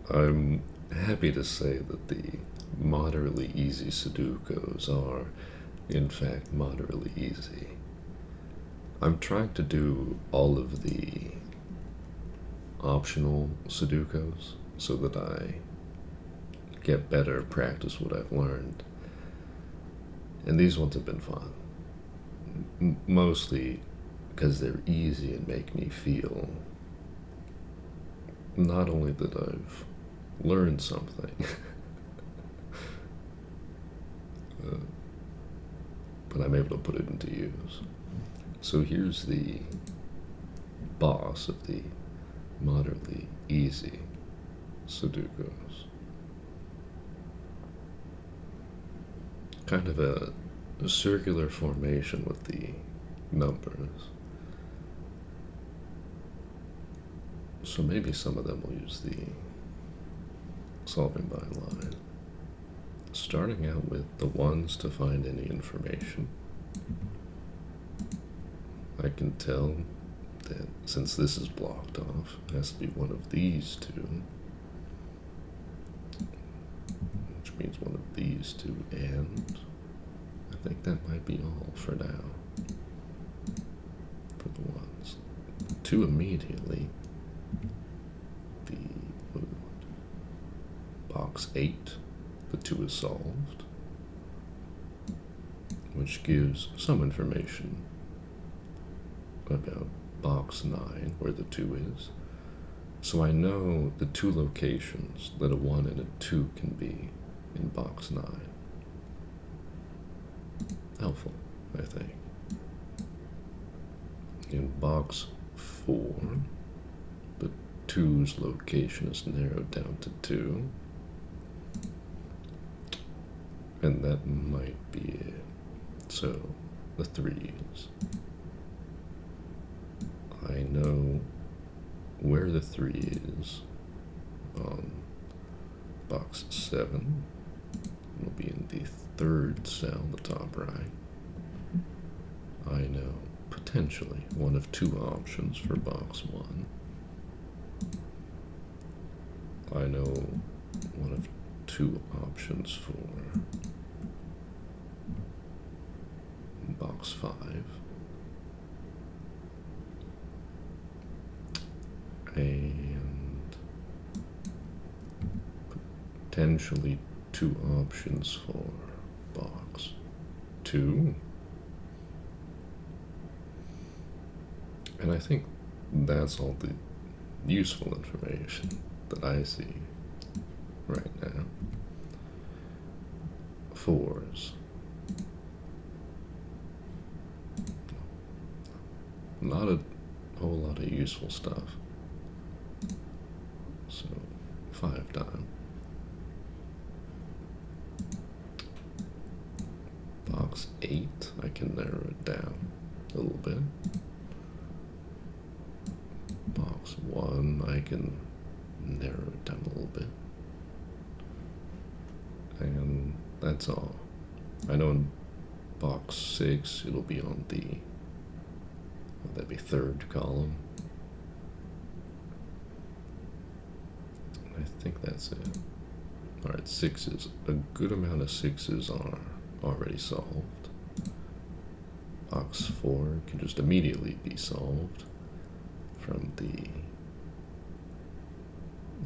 I'm happy to say that the moderately easy Sudokus are, in fact, moderately easy. I'm trying to do all of the optional Sudokus so that I get better, practice what I've learned. And these ones have been fun. Mostly because they're easy and make me feel not only that I've learned something, uh, but I'm able to put it into use. So here's the boss of the moderately easy Sudokus. Kind of a circular formation with the numbers. So maybe some of them will use the solving by line. Starting out with the ones to find any information. I can tell that since this is blocked off, it has to be one of these two, which means one of these two, and I think that might be all for now. For the ones. Two immediately. The box 8, the 2 is solved, which gives some information about box 9, where the 2 is. So I know the 2 locations that a 1 and a 2 can be in box 9. Helpful, I think. In box 4, the 2's location is narrowed down to 2. And that might be it. So, the 3's. I know where the 3 is on box 7. It'll be in the 3rd cell, the top right. I know potentially one of 2 options for box 1. I know one of 2 options for box 5. And potentially 2 options for box 2. And I think that's all the useful information that I see right now. 4's. Not a whole lot of useful stuff. So 5 down. Box 8, I can narrow it down a little bit. Box 1, I can narrow it down a little bit. And that's all. I know in box 6 it'll be on the, that'd be 3rd column. I think that's it. Alright, 6's. A good amount of 6's are already solved. Box 4 can just immediately be solved from the,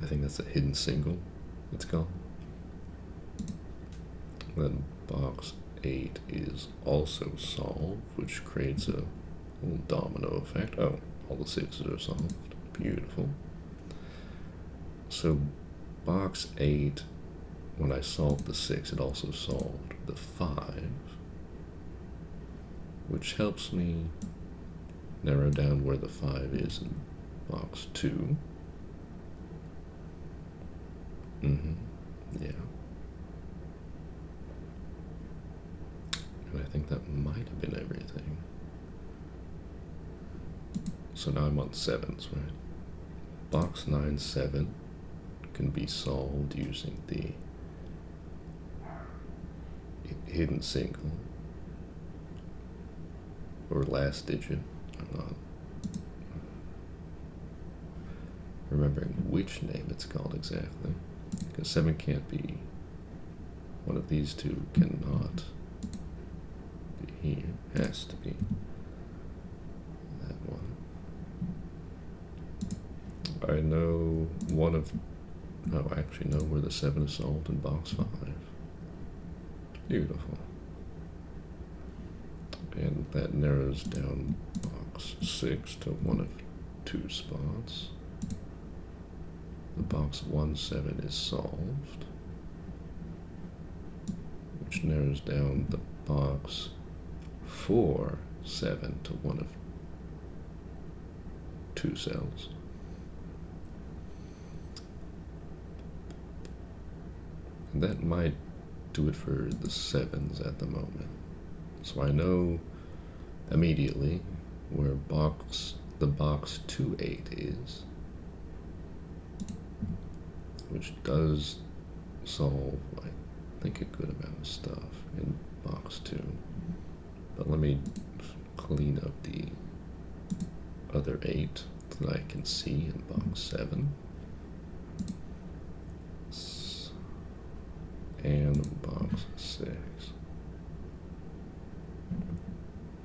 I think that's a hidden single, it's called. Then box 8 is also solved, which creates a little domino effect. Oh, all the 6's are solved. Beautiful. So box 8, when I solved the 6, it also solved the 5, which helps me narrow down where the 5 is in box 2. Yeah. And I think that might have been everything. So now I'm on 7's, right? Box 9, 7 can be solved using the hidden single or last digit. I'm not. remembering which name it's called exactly, because 7 can't be one of these two, cannot be here, has to be that one. I know one of, oh, I actually know where the 7 is solved in box 5. Beautiful. And that narrows down box 6 to one of 2 spots. The box 1, 7 is solved, which narrows down the box 4, 7 to one of 2 cells. And that might do it for the 7s at the moment. So I know immediately where the box 2, 8 is, which does solve, I think, a good amount of stuff in box 2. But let me clean up the other 8 that I can see in box 7. And box 6.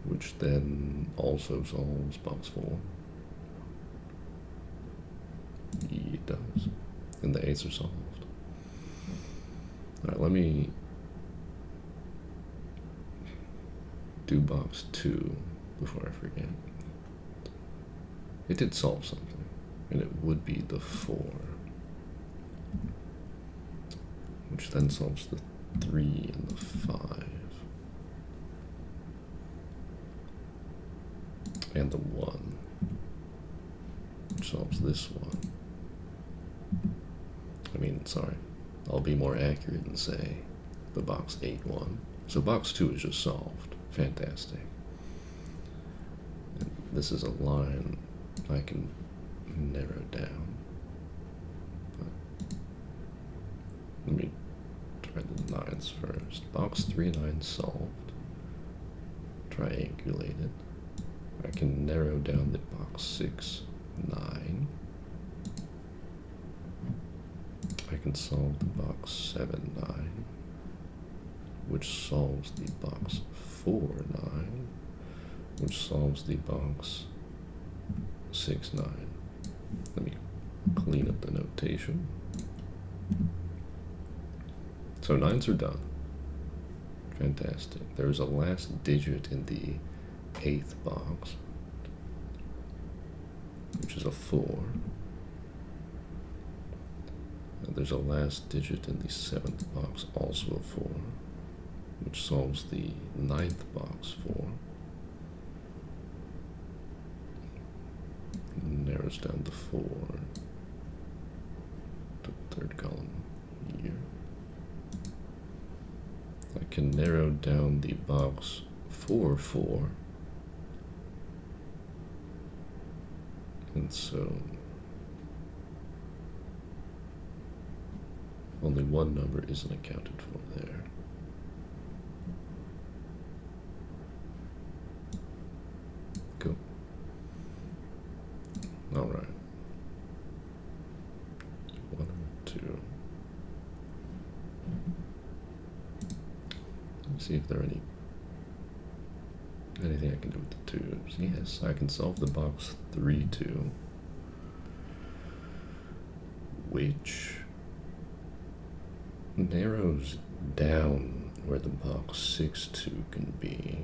Which then also solves box 4. It does. And the 8s are solved. Alright, let me do box 2 before I forget. It did solve something, and it would be the 4. Which then solves the 3 and the 5. And the 1. Which solves this one. I mean, sorry. I'll be more accurate and say the box 8 one. So box 2 is just solved. Fantastic. And this is a line I can narrow down. But let me try the 9s first. Box 3, 9 solved. Triangulated. I can narrow down the box 6, 9. I can solve the box 7, 9, which solves the box 4, 9, which solves the box 6, 9. Let me clean up the notation. So 9s are done. Fantastic. There's a last digit in the 8th box, which is a 4. And there's a last digit in the 7th box, also a 4, which solves the 9th box 4. And narrows down the 4 to the 3rd column here. I can narrow down the box 4, 4. And so only one number isn't accounted for there. Cool. All right. 1 and 2. Let me see if there are anything I can do with the 2s. Yes, I can solve the box 3, 2, which narrows down where the box 6, 2 can be,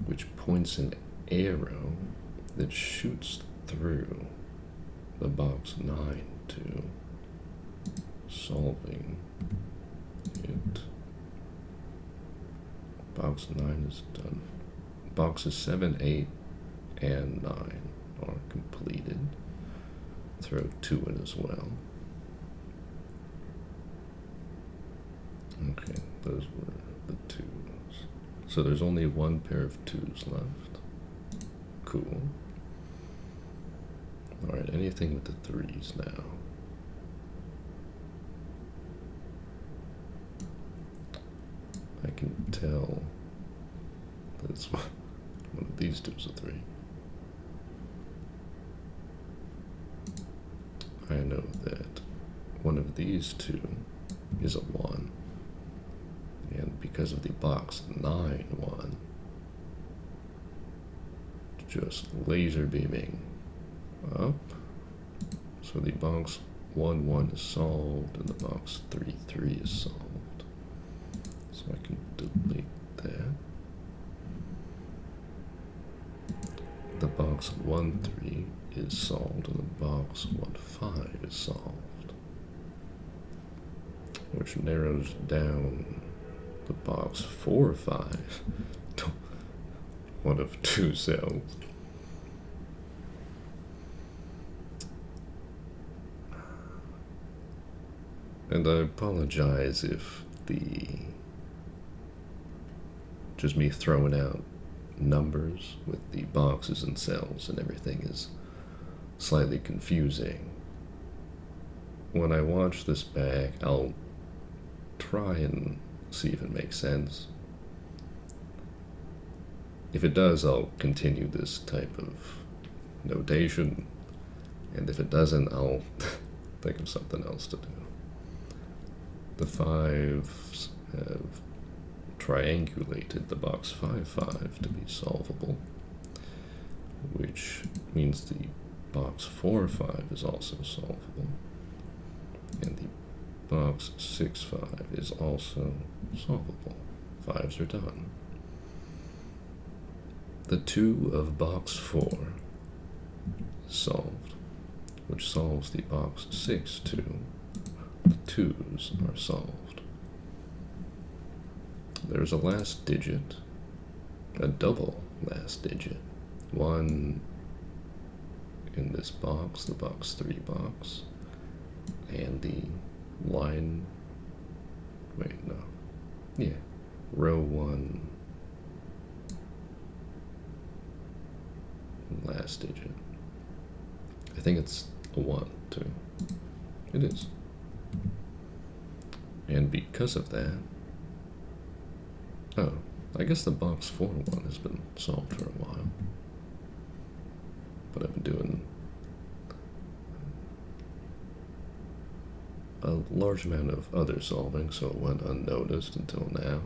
which points an arrow that shoots through the box 9, 2, solving it. Box 9 is done. Boxes 7, 8, and 9 are completed. Throw 2 in as well. Okay, those were the 2s. So there's only one pair of 2s left. Cool. Alright, anything with the 3s now. I can tell that it's one of these 2's a 3. I know that one of these two is a 1. And because of the box 9 1, just laser beaming up. So the box 1 1 is solved and the box 3 3 is solved. So I can delete that. The box 1 3 is solved and the box 1 5 is solved, which narrows down the box 4 5 to one of 2 cells. And I apologize if just me throwing out numbers with the boxes and cells and everything is slightly confusing. When I watch this back, I'll try and see if it makes sense. If it does, I'll continue this type of notation, and if it doesn't, I'll think of something else to do. The 5s have triangulated the box 5 5 to be solvable, which means the box 4 5 is also solvable, and the box 6 5 is also solvable. 5s are done. The 2 of box 4 is solved, which solves the box 6 2. The 2s are solved. There's a last digit, a double last digit. 1 in this box, the box 3 box, and the line, row 1 last digit. I think it's a 1 too. It is. And because of that, I guess the box 4 1 has been solved for a while. But I've been doing a large amount of other solving, so it went unnoticed until now.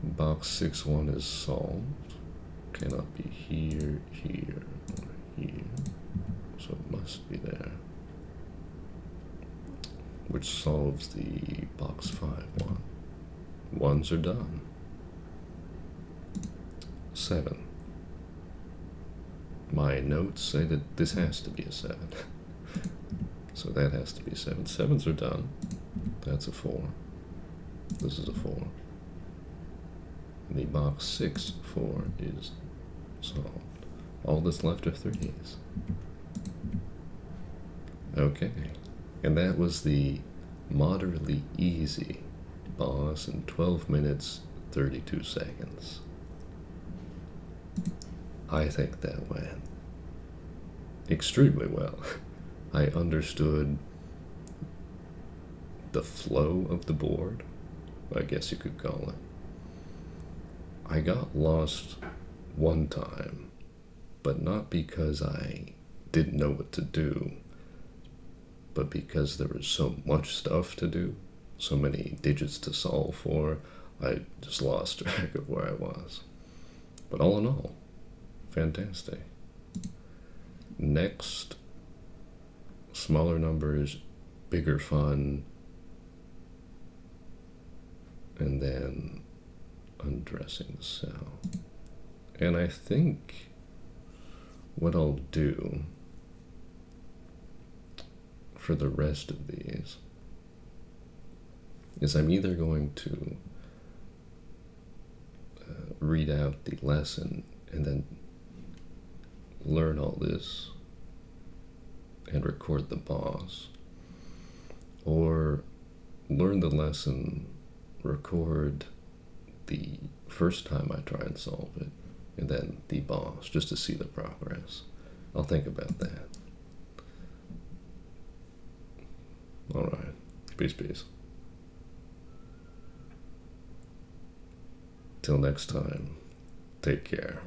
Box 6 1 is solved. Cannot be here, here, or here. So it must be there. Which solves the box 5 1. 1s are done. 7. My notes say that this has to be a 7. So that has to be a 7. 7s are done. That's a 4. This is a 4. And the box 6 4 is solved. All that's left are 3s. Okay. And that was the moderately easy boss in 12 minutes, 32 seconds. I think that went extremely well. I understood the flow of the board, I guess you could call it. I got lost one time, but not because I didn't know what to do, but because there was so much stuff to do, so many digits to solve for, I just lost track of where I was. But all in all, fantastic. Next, smaller numbers, bigger fun, and then undressing the cell. And I think what I'll do for the rest of these is I'm either going to read out the lesson and then learn all this and record the boss, or learn the lesson, record the first time I try and solve it, and then the boss, just to see the progress. I'll think about that. Alright, peace. Till next time, take care.